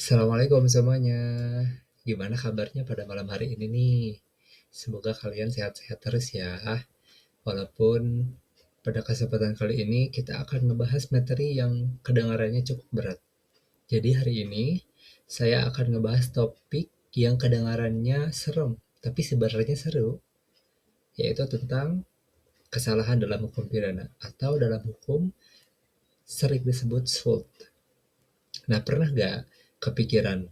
Assalamualaikum semuanya. Gimana kabarnya pada malam hari ini nih? Semoga kalian sehat-sehat terus ya. Walaupun pada kesempatan kali ini kita akan membahas materi yang kedengarannya cukup berat. Jadi hari ini saya akan ngebahas topik yang kedengarannya serem, tapi sebenarnya seru, yaitu tentang kesalahan dalam hukum pidana atau dalam hukum sering disebut SWOT. Nah, pernah nggak kepikiran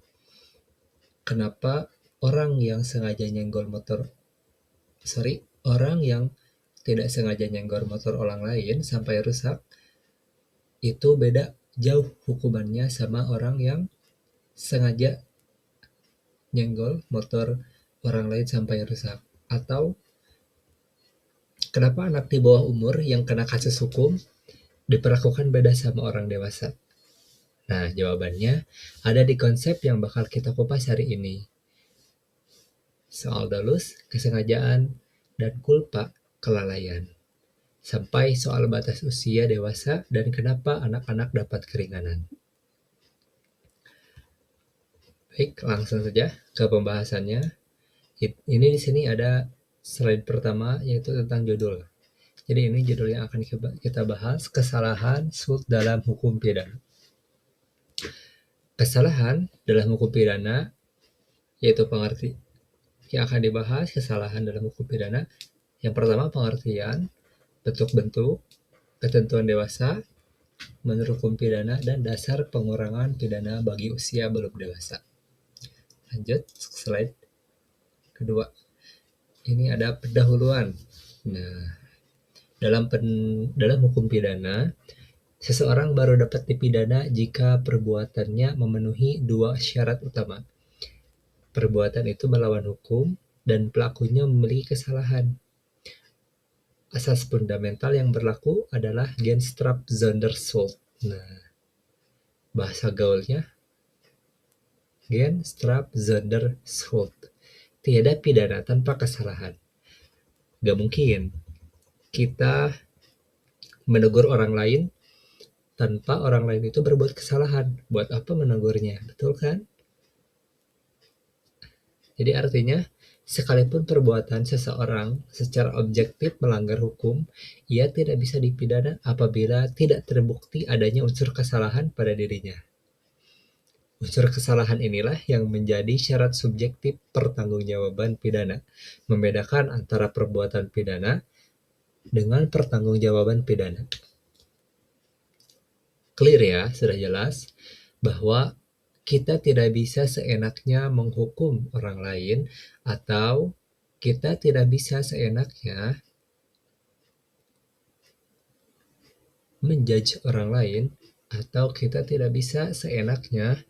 kenapa orang yang sengaja nyenggol motor orang yang tidak sengaja nyenggol motor orang lain sampai rusak itu beda jauh hukumannya sama orang yang sengaja nyenggol motor orang lain sampai rusak? Atau kenapa anak di bawah umur yang kena kasus hukum diperlakukan beda sama orang dewasa? Nah, jawabannya ada di konsep yang bakal kita kupas hari ini. Soal dolus, kesengajaan, dan kulpa, kelalaian. Sampai soal batas usia dewasa dan kenapa anak-anak dapat keringanan. Baik, langsung saja ke pembahasannya. Ini di sini ada slide pertama yaitu tentang judul. Jadi ini judul yang akan kita bahas, kesalahan SWOT dalam hukum pidana. Kesalahan dalam hukum pidana yaitu pengerti yang akan dibahas kesalahan dalam hukum pidana. Yang pertama pengertian, bentuk-bentuk, ketentuan dewasa menurut hukum pidana dan dasar pengurangan pidana bagi usia belum dewasa. Lanjut slide kedua. Ini ada pendahuluan. Nah, dalam hukum pidana, seseorang baru dapat dipidana jika perbuatannya memenuhi dua syarat utama. Perbuatan itu melawan hukum dan pelakunya memiliki kesalahan. Asas fundamental yang berlaku adalah Genstrafzonderschuld. Nah, bahasa gaulnya Genstrafzonderschuld. Tiada pidana tanpa kesalahan. Gak mungkin kita menegur orang lain tanpa orang lain itu berbuat kesalahan. Buat apa menegurnya? Betul kan? Jadi artinya, sekalipun perbuatan seseorang secara objektif melanggar hukum, ia tidak bisa dipidana apabila tidak terbukti adanya unsur kesalahan pada dirinya. Unsur kesalahan inilah yang menjadi syarat subjektif pertanggungjawaban pidana, membedakan antara perbuatan pidana dengan pertanggungjawaban pidana. Clear ya, sudah jelas bahwa kita tidak bisa seenaknya menghukum orang lain atau kita tidak bisa seenaknya menjudge orang lain atau kita tidak bisa seenaknya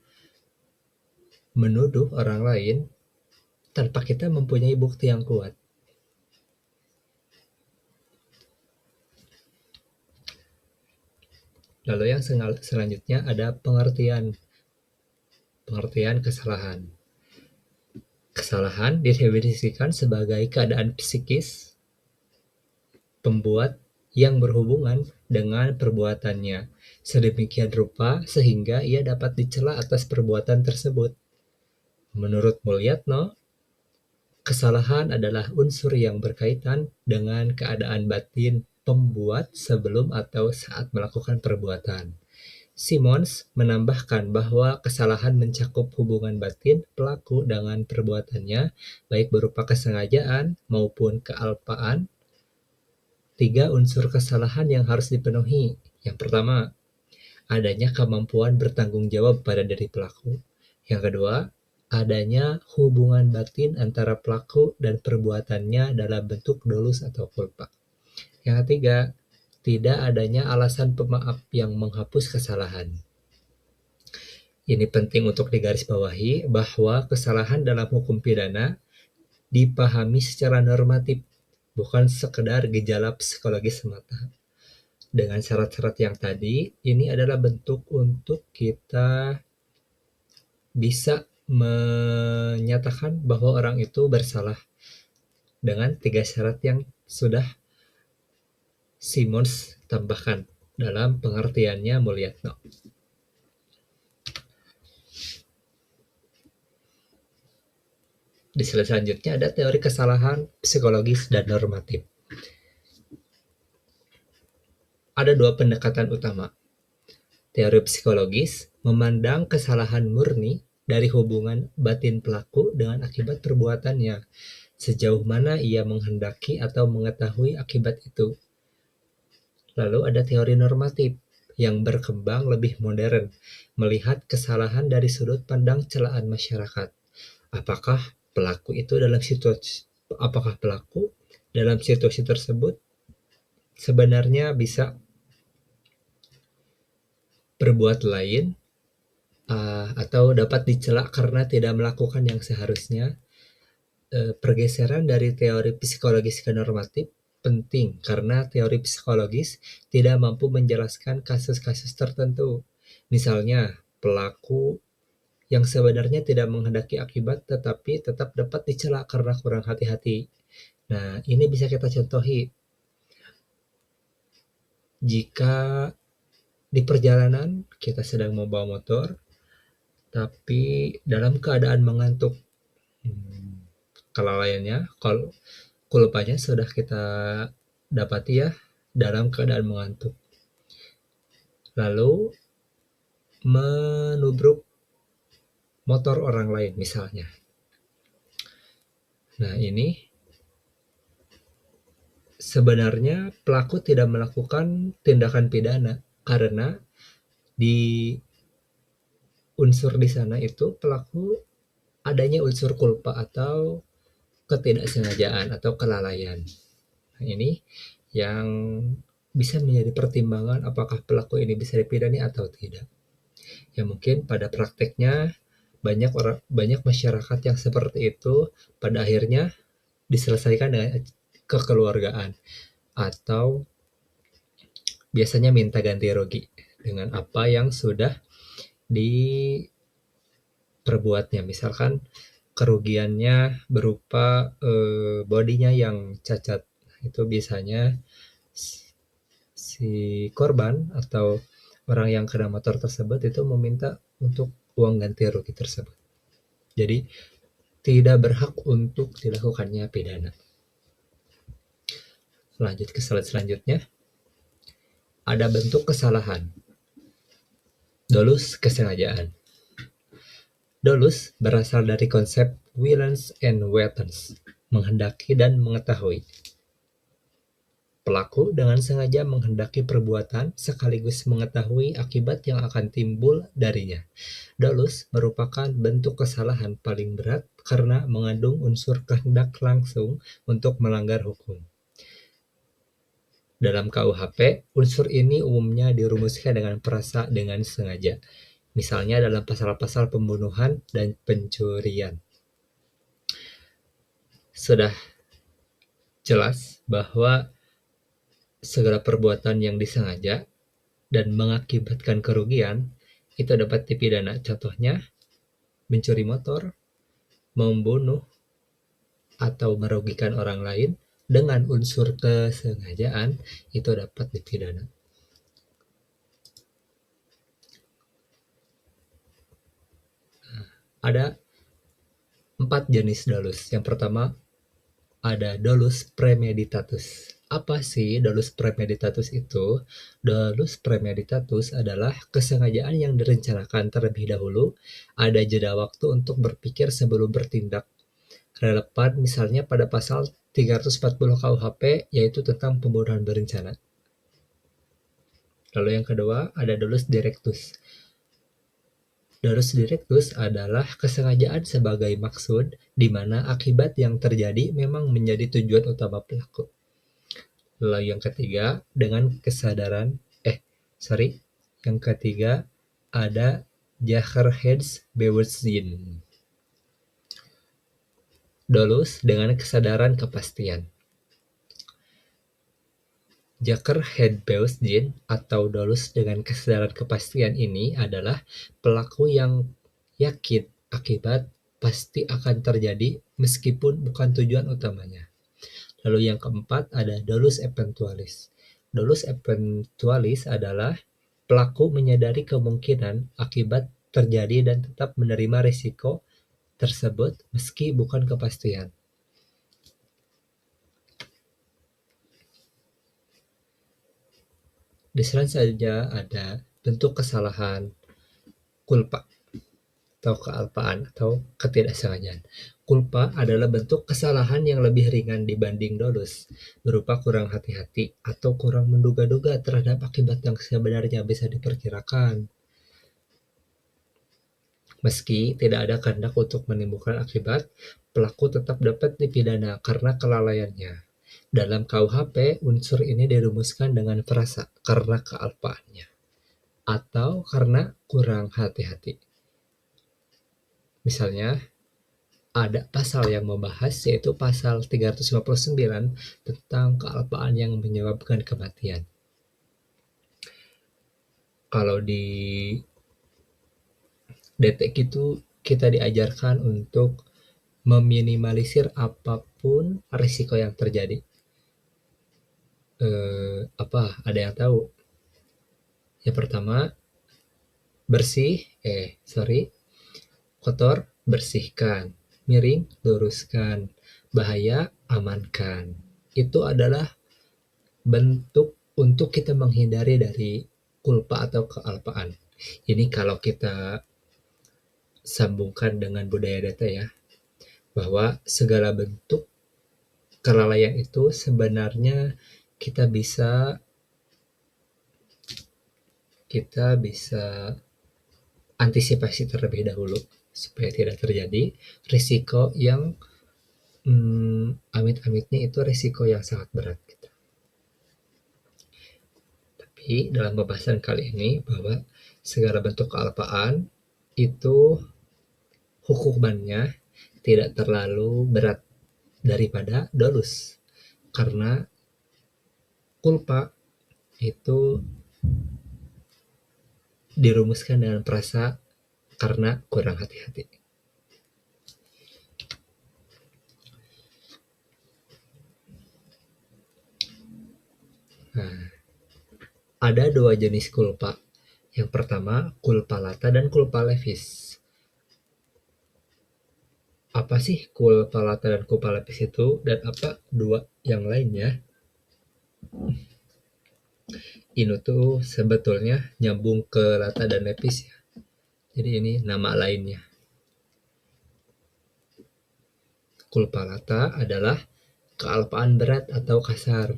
menuduh orang lain tanpa kita mempunyai bukti yang kuat. Lalu yang selanjutnya ada pengertian kesalahan. Kesalahan didefinisikan sebagai keadaan psikis pembuat yang berhubungan dengan perbuatannya sedemikian rupa sehingga ia dapat dicela atas perbuatan tersebut. Menurut Mulyatno, kesalahan adalah unsur yang berkaitan dengan keadaan batin pembuat sebelum atau saat melakukan perbuatan. Simons menambahkan bahwa kesalahan mencakup hubungan batin pelaku dengan perbuatannya, baik berupa kesengajaan maupun kealpaan. 3 unsur kesalahan yang harus dipenuhi. Yang pertama, adanya kemampuan bertanggung jawab pada diri pelaku. Yang kedua, adanya hubungan batin antara pelaku dan perbuatannya dalam bentuk dolus atau culpa. Yang ketiga, tidak adanya alasan pemaaf yang menghapus kesalahan. Ini penting untuk digarisbawahi bahwa kesalahan dalam hukum pidana dipahami secara normatif, bukan sekedar gejala psikologis semata. Dengan syarat-syarat yang tadi, ini adalah bentuk untuk kita bisa menyatakan bahwa orang itu bersalah dengan 3 syarat yang sudah Simons tambahkan dalam pengertiannya Mulyatno. Di slide selanjutnya ada teori kesalahan psikologis dan normatif. Ada dua pendekatan utama. Teori psikologis memandang kesalahan murni dari hubungan batin pelaku dengan akibat perbuatannya, sejauh mana ia menghendaki atau mengetahui akibat itu. Lalu ada teori normatif yang berkembang lebih modern, melihat kesalahan dari sudut pandang celaan masyarakat. Apakah apakah pelaku dalam situasi tersebut sebenarnya bisa berbuat lain atau dapat dicela karena tidak melakukan yang seharusnya. Pergeseran dari teori psikologis ke normatif penting karena teori psikologis tidak mampu menjelaskan kasus-kasus tertentu. Misalnya, pelaku yang sebenarnya tidak menghendaki akibat tetapi tetap dapat dicela karena kurang hati-hati. Nah, ini bisa kita contohi. Jika di perjalanan kita sedang membawa motor, tapi dalam keadaan mengantuk, kelalaiannya, kulpanya sudah kita dapati ya, dalam keadaan mengantuk. Lalu menubruk motor orang lain misalnya. Nah, ini sebenarnya pelaku tidak melakukan tindakan pidana karena di unsur di sana itu pelaku adanya unsur kulpa atau ketidaksengajaan atau kelalaian. Nah, ini yang bisa menjadi pertimbangan apakah pelaku ini bisa dipidana atau tidak. Ya mungkin pada prakteknya banyak masyarakat yang seperti itu pada akhirnya diselesaikan dengan kekeluargaan atau biasanya minta ganti rugi dengan apa yang sudah diperbuatnya. Misalkan kerugiannya berupa bodinya yang cacat. Itu biasanya si korban atau orang yang kena motor tersebut itu meminta untuk uang ganti rugi tersebut. Jadi tidak berhak untuk dilakukannya pidana. Lanjut ke slide selanjutnya. Ada bentuk kesalahan. Dolus kesengajaan. Dolus berasal dari konsep willens and wantons, menghendaki dan mengetahui. Pelaku dengan sengaja menghendaki perbuatan sekaligus mengetahui akibat yang akan timbul darinya. Dolus merupakan bentuk kesalahan paling berat karena mengandung unsur kehendak langsung untuk melanggar hukum. Dalam KUHP, unsur ini umumnya dirumuskan dengan perasa dengan sengaja. Misalnya dalam pasal-pasal pembunuhan dan pencurian. Sudah jelas bahwa segala perbuatan yang disengaja dan mengakibatkan kerugian itu dapat dipidana. Contohnya, mencuri motor, membunuh, atau merugikan orang lain dengan unsur kesengajaan itu dapat dipidana. Ada 4 jenis dolus. Yang pertama ada dolus premeditatus. Apa sih dolus premeditatus itu? Dolus premeditatus adalah kesengajaan yang direncanakan terlebih dahulu, ada jeda waktu untuk berpikir sebelum bertindak. Relevan misalnya pada pasal 340 KUHP yaitu tentang pembunuhan berencana. Lalu yang kedua ada dolus directus. Dolus directus adalah kesengajaan sebagai maksud di mana akibat yang terjadi memang menjadi tujuan utama pelaku. Lalu yang ketiga yang ketiga ada Jagerheitsbewustzijn. Dolus dengan kesadaran kepastian. Jagerheitsbewustzijn atau dolus dengan kesadaran kepastian ini adalah pelaku yang yakin akibat pasti akan terjadi meskipun bukan tujuan utamanya. Lalu yang keempat ada dolus eventualis. Dolus eventualis adalah pelaku menyadari kemungkinan akibat terjadi dan tetap menerima risiko tersebut meski bukan kepastian. Di selanjutnya ada bentuk kesalahan, kulpa atau kealpaan atau ketidaksengajaan. Kulpa adalah bentuk kesalahan yang lebih ringan dibanding dolus, berupa kurang hati-hati atau kurang menduga-duga terhadap akibat yang sebenarnya bisa diperkirakan. Meski tidak ada kehendak untuk menimbulkan akibat, pelaku tetap dapat dipidana karena kelalaiannya. Dalam KUHP, unsur ini dirumuskan dengan frasa karena kealpaannya atau karena kurang hati-hati. Misalnya, ada pasal yang membahas yaitu pasal 359 tentang kealpaan yang menyebabkan kematian. Kalau di detek itu kita diajarkan untuk meminimalisir apapun risiko yang terjadi. Ada yang tahu? Yang pertama, kotor, bersihkan, miring, luruskan, bahaya, amankan. Itu adalah bentuk untuk kita menghindari dari kulpa atau kealpaan. Ini kalau kita sambungkan dengan budaya data ya, bahwa segala bentuk kelalaian itu sebenarnya kita bisa antisipasi terlebih dahulu supaya tidak terjadi risiko yang amit-amitnya itu risiko yang sangat berat gitu. Tapi dalam pembahasan kali ini bahwa segala bentuk kealpaan itu hukumannya tidak terlalu berat daripada dolus, karena kulpa itu dirumuskan dengan frasa karena kurang hati-hati. Nah, ada dua jenis kulpa. Yang pertama, kulpa lata dan kulpa levis. Apa sih kulpa lata dan kulpa levis itu, dan apa dua yang lainnya? Ini tuh sebetulnya nyambung ke lata dan levis ya. Jadi ini nama lainnya. Kulpa lata adalah kealpaan berat atau kasar,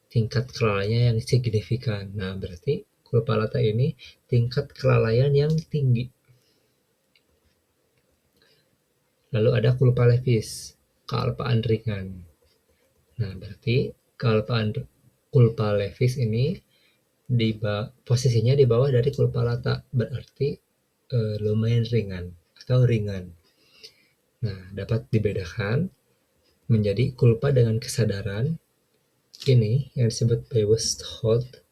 tingkat kelalaiannya yang signifikan. Nah, berarti kulpa lata ini tingkat kelalaian yang tinggi. Lalu ada kulpa levis, kealpaan ringan. Nah, berarti kulpa levis ini posisinya di bawah dari kulpa lata, berarti lumayan ringan atau ringan. Nah, dapat dibedakan menjadi kulpa dengan kesadaran. Ini yang disebut Bewusstheit.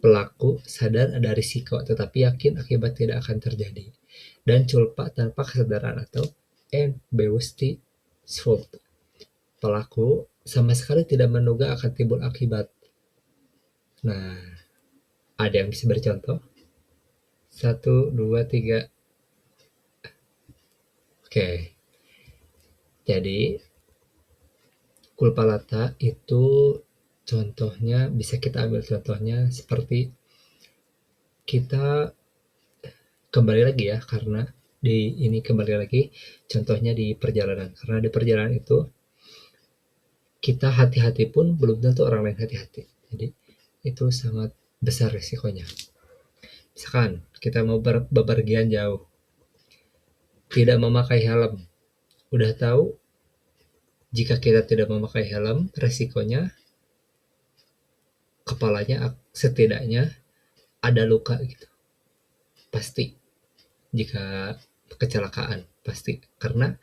Pelaku sadar ada risiko tetapi yakin akibat tidak akan terjadi. Dan culpa tanpa kesadaran atau Unbewusstheit. Pelaku sama sekali tidak menduga akan timbul akibat. Nah, ada yang bisa bercontoh? 1, 2, 3. Oke. Jadi, kulpa lata itu contohnya, bisa kita ambil contohnya seperti kita kembali lagi ya, karena kembali lagi contohnya di perjalanan. Karena di perjalanan itu kita hati-hati pun belum tentu orang lain hati-hati. Jadi itu sangat besar risikonya. Misalkan kita mau bepergian jauh, tidak memakai helm. Udah tahu jika kita tidak memakai helm, resikonya kepalanya setidaknya ada luka gitu. Pasti jika kecelakaan, pasti. Karena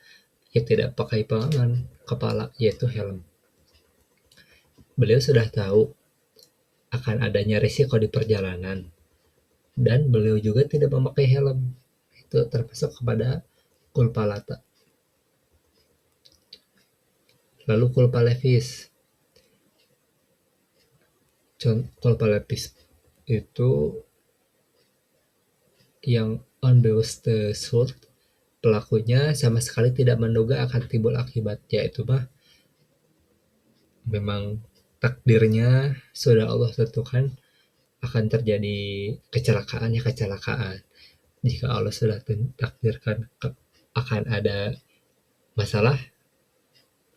ya tidak pakai pengaman kepala, yaitu helm. Beliau sudah tahu akan adanya risiko di perjalanan, dan beliau juga tidak memakai helm. Itu termasuk kepada kulpa lata. Lalu kulpa levis. Kulpa levis itu yang unbewusstheit pelakunya sama sekali tidak menduga akan timbul akibat, yaitu mah memang takdirnya sudah Allah tentukan akan terjadi kecelakaan ya kecelakaan. Jika Allah sudah takdirkan akan ada masalah,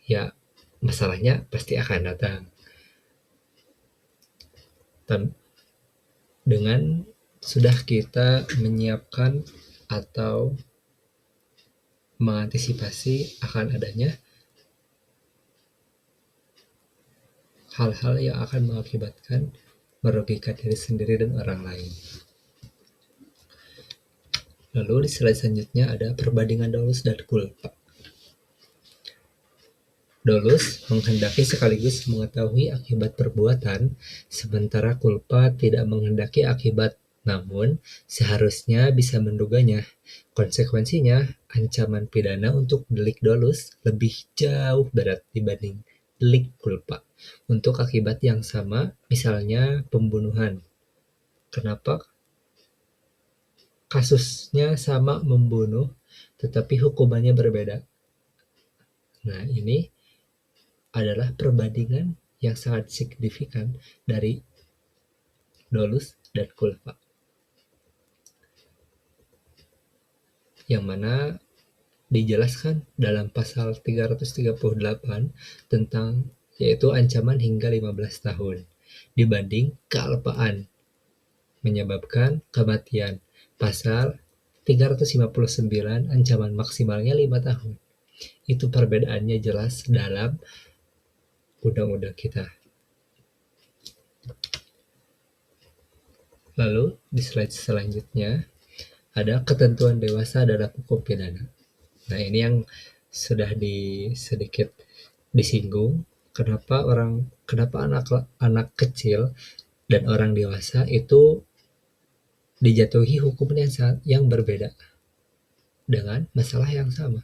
ya masalahnya pasti akan datang. Dan dengan sudah kita menyiapkan atau mengantisipasi akan adanya hal-hal yang akan mengakibatkan merugikan diri sendiri dan orang lain. Lalu di slide selanjutnya ada perbandingan dolus dan culpa. Dolus menghendaki sekaligus mengetahui akibat perbuatan, sementara culpa tidak menghendaki akibat, namun seharusnya bisa menduganya. Konsekuensinya, ancaman pidana untuk delik dolus lebih jauh berat dibanding delik culpa. Untuk akibat yang sama, misalnya pembunuhan. Kenapa kasusnya sama membunuh, tetapi hukumannya berbeda? Nah, ini adalah perbandingan yang sangat signifikan dari dolus dan culpa. Yang mana dijelaskan dalam pasal 338 tentang yaitu ancaman hingga 15 tahun dibanding kealpaan menyebabkan kematian. Pasal 359 ancaman maksimalnya 5 tahun. Itu perbedaannya jelas dalam undang-undang kita. Lalu di slide selanjutnya ada ketentuan dewasa dalam hukum pidana. Nah, ini yang sudah sedikit disinggung. Kenapa anak kecil dan orang dewasa itu dijatuhi hukum yang berbeda dengan masalah yang sama.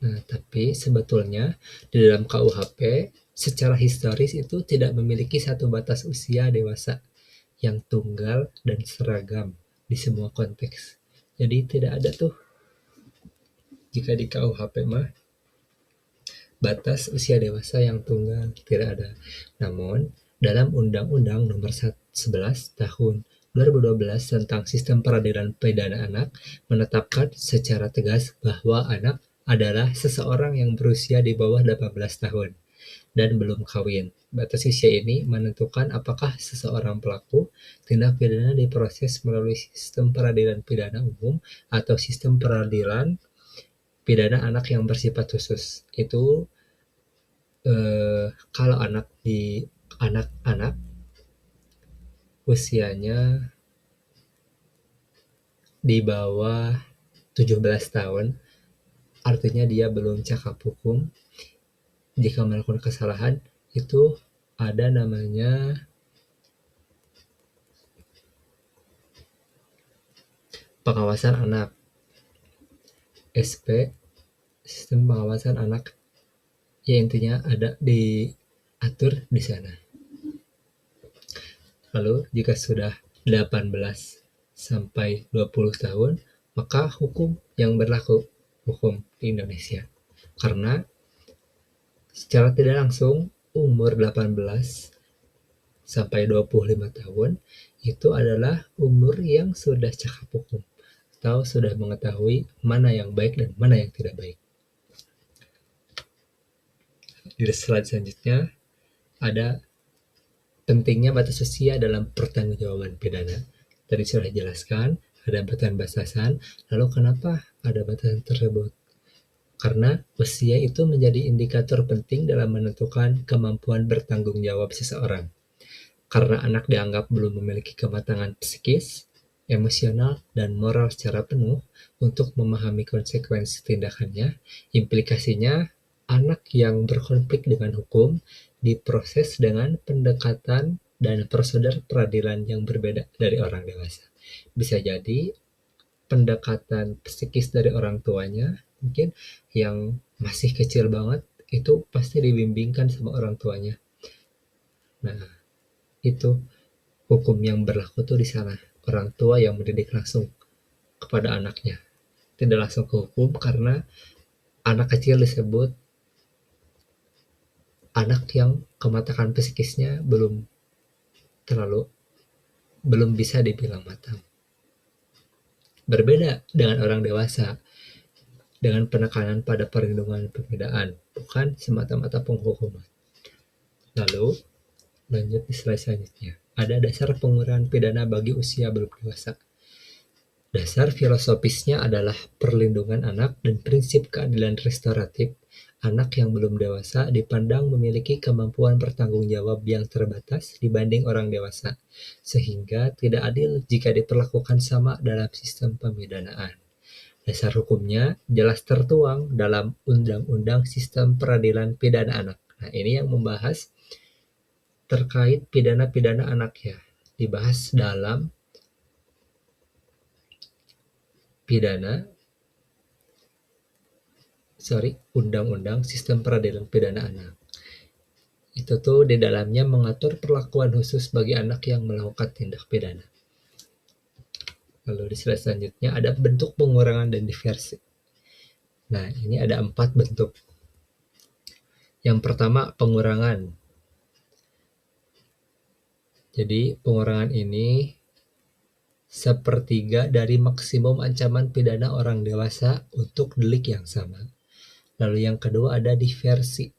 Nah, tapi sebetulnya di dalam KUHP secara historis itu tidak memiliki satu batas usia dewasa yang tunggal dan seragam di semua konteks. Jadi tidak ada tuh jika di KUHP mah batas usia dewasa yang tunggal, tidak ada. Namun dalam Undang-Undang Nomor 11 Tahun 2012 tentang Sistem Peradilan Pidana Anak menetapkan secara tegas bahwa anak adalah seseorang yang berusia di bawah 18 tahun dan belum kawin. Batas usia ini menentukan apakah seseorang pelaku tindak pidana diproses melalui sistem peradilan pidana umum atau sistem peradilan pidana anak yang bersifat khusus. Itu kalau anak-anak usianya di bawah 17 tahun, artinya dia belum cakap hukum. Jika melakukan kesalahan, itu ada namanya pengawasan anak. SP, sistem pengawasan anak. Ya intinya ada diatur di sana. Lalu jika sudah 18 sampai 20 tahun, maka hukum yang berlaku hukum di Indonesia. Karena secara tidak langsung umur 18 sampai 25 tahun itu adalah umur yang sudah cakap hukum atau sudah mengetahui mana yang baik dan mana yang tidak baik. Di slide selanjutnya ada pentingnya batas usia dalam pertanggungjawaban pidana. Tadi sudah dijelaskan ada batasan-batasan. Lalu kenapa ada batasan tersebut? Karena usia itu menjadi indikator penting dalam menentukan kemampuan bertanggung jawab seseorang. Karena anak dianggap belum memiliki kematangan psikis, emosional, dan moral secara penuh untuk memahami konsekuensi tindakannya, implikasinya anak yang berkonflik dengan hukum diproses dengan pendekatan dan prosedur peradilan yang berbeda dari orang dewasa. Bisa jadi pendekatan psikis dari orang tuanya, mungkin yang masih kecil banget, itu pasti dibimbingkan sama orang tuanya. Nah, itu hukum yang berlaku tuh di sana. orang tua yang mendidik langsung kepada anaknya. Tidak langsung ke hukum karena anak kecil disebut anak yang kematangan psikisnya terlalu belum bisa dibilang matang. Berbeda dengan orang dewasa dengan penekanan pada perlindungan pembedaan, bukan semata-mata penghukuman. Lalu lanjut di slide selanjutnya. Ada dasar pengurangan pidana bagi usia belum dewasa. Dasar filosofisnya adalah perlindungan anak dan prinsip keadilan restoratif. Anak yang belum dewasa dipandang memiliki kemampuan bertanggung jawab yang terbatas dibanding orang dewasa, sehingga tidak adil jika diperlakukan sama dalam sistem pemidanaan. Dasar hukumnya jelas tertuang dalam Undang-Undang Sistem Peradilan Pidana Anak. Nah, ini yang membahas terkait pidana-pidana anak ya. Dibahas dalam Undang-Undang Sistem Peradilan Pidana Anak. Itu tuh di dalamnya mengatur perlakuan khusus bagi anak yang melakukan tindak pidana. Lalu di slide selanjutnya ada bentuk pengurangan dan diversi. Nah, ini ada 4 bentuk. Yang pertama, pengurangan. Jadi, pengurangan ini sepertiga dari maksimum ancaman pidana orang dewasa untuk delik yang sama. Lalu yang kedua ada diversi.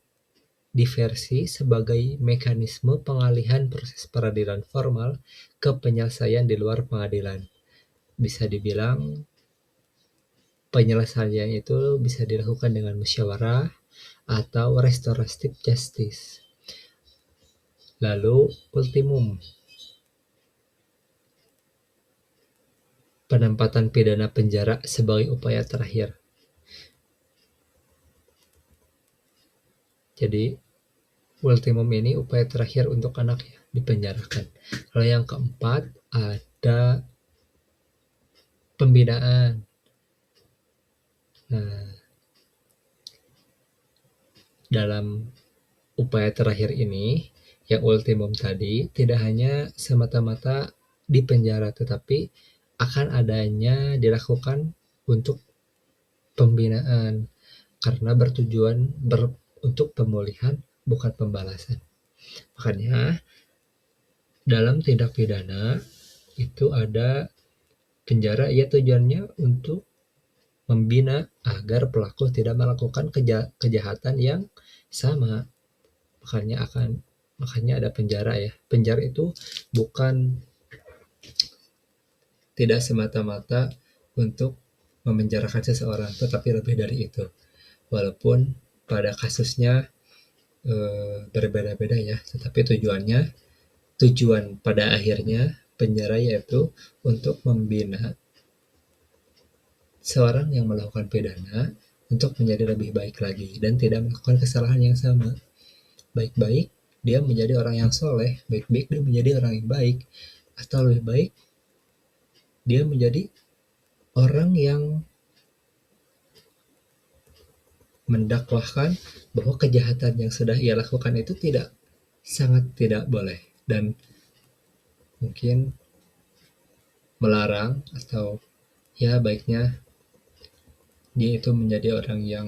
Diversi sebagai mekanisme pengalihan proses peradilan formal ke penyelesaian di luar pengadilan. Bisa dibilang penyelesaian itu bisa dilakukan dengan musyawarah atau restoratif justice. Lalu ultimum, penempatan pidana penjara sebagai upaya terakhir. Jadi ultimum ini upaya terakhir untuk anak ya, dipenjarakan. Lalu yang keempat ada pembinaan. Nah, dalam upaya terakhir ini yang ultimum tadi tidak hanya semata-mata dipenjara, tetapi akan adanya dilakukan untuk pembinaan karena bertujuan untuk pemulihan bukan pembalasan. Makanya dalam tindak pidana itu ada penjara ya tujuannya untuk membina agar pelaku tidak melakukan kejahatan yang sama. Makanya ada penjara ya. Penjara itu bukan tidak semata-mata untuk memenjarakan seseorang, tetapi lebih dari itu. Walaupun pada kasusnya berbeda-beda ya, tetapi tujuan pada akhirnya penjara yaitu untuk membina seorang yang melakukan pidana untuk menjadi lebih baik lagi dan tidak melakukan kesalahan yang sama. Baik-baik dia menjadi orang yang soleh, baik-baik dia menjadi orang yang baik, atau lebih baik dia menjadi orang yang mendakwahkan bahwa kejahatan yang sudah ia lakukan itu sangat tidak boleh dan mungkin melarang atau ya baiknya dia itu menjadi orang yang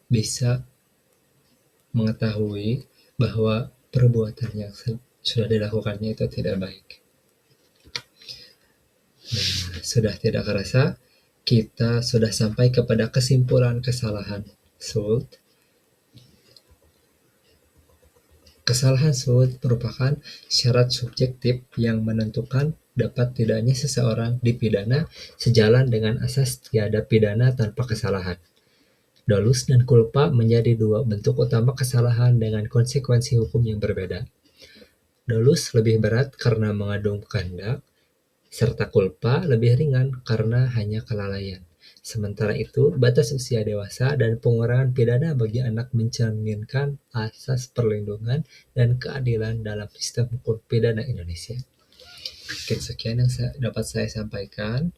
bisa mengetahui bahwa perbuatan yang sudah dilakukannya itu tidak baik. Nah, sudah tidak kerasa kita sudah sampai kepada kesimpulan kesalahan SULT. Kesalahan SULT merupakan syarat subjektif yang menentukan dapat tidaknya seseorang dipidana sejalan dengan asas tiada pidana tanpa kesalahan. Dolus dan culpa menjadi dua bentuk utama kesalahan dengan konsekuensi hukum yang berbeda. Dolus lebih berat karena mengandung kehendak, serta culpa lebih ringan karena hanya kelalaian. Sementara itu, batas usia dewasa dan pengurangan pidana bagi anak mencerminkan asas perlindungan dan keadilan dalam sistem hukum pidana Indonesia. Mungkin sekian yang dapat saya sampaikan.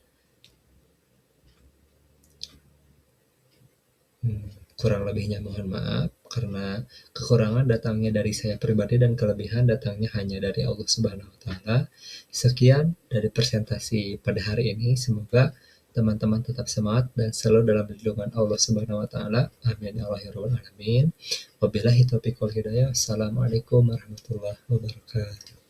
Kurang lebihnya mohon maaf. karena kekurangan datangnya dari saya pribadi dan kelebihan datangnya hanya dari Allah Subhanahu wa taala. Sekian dari presentasi pada hari ini. Semoga teman-teman tetap semangat dan selalu dalam lindungan Allah Subhanahu wa taala. Amin ya Allah ya rabbal alamin. Wabillahi taufiq wal hidayah. Assalamualaikum warahmatullahi wabarakatuh.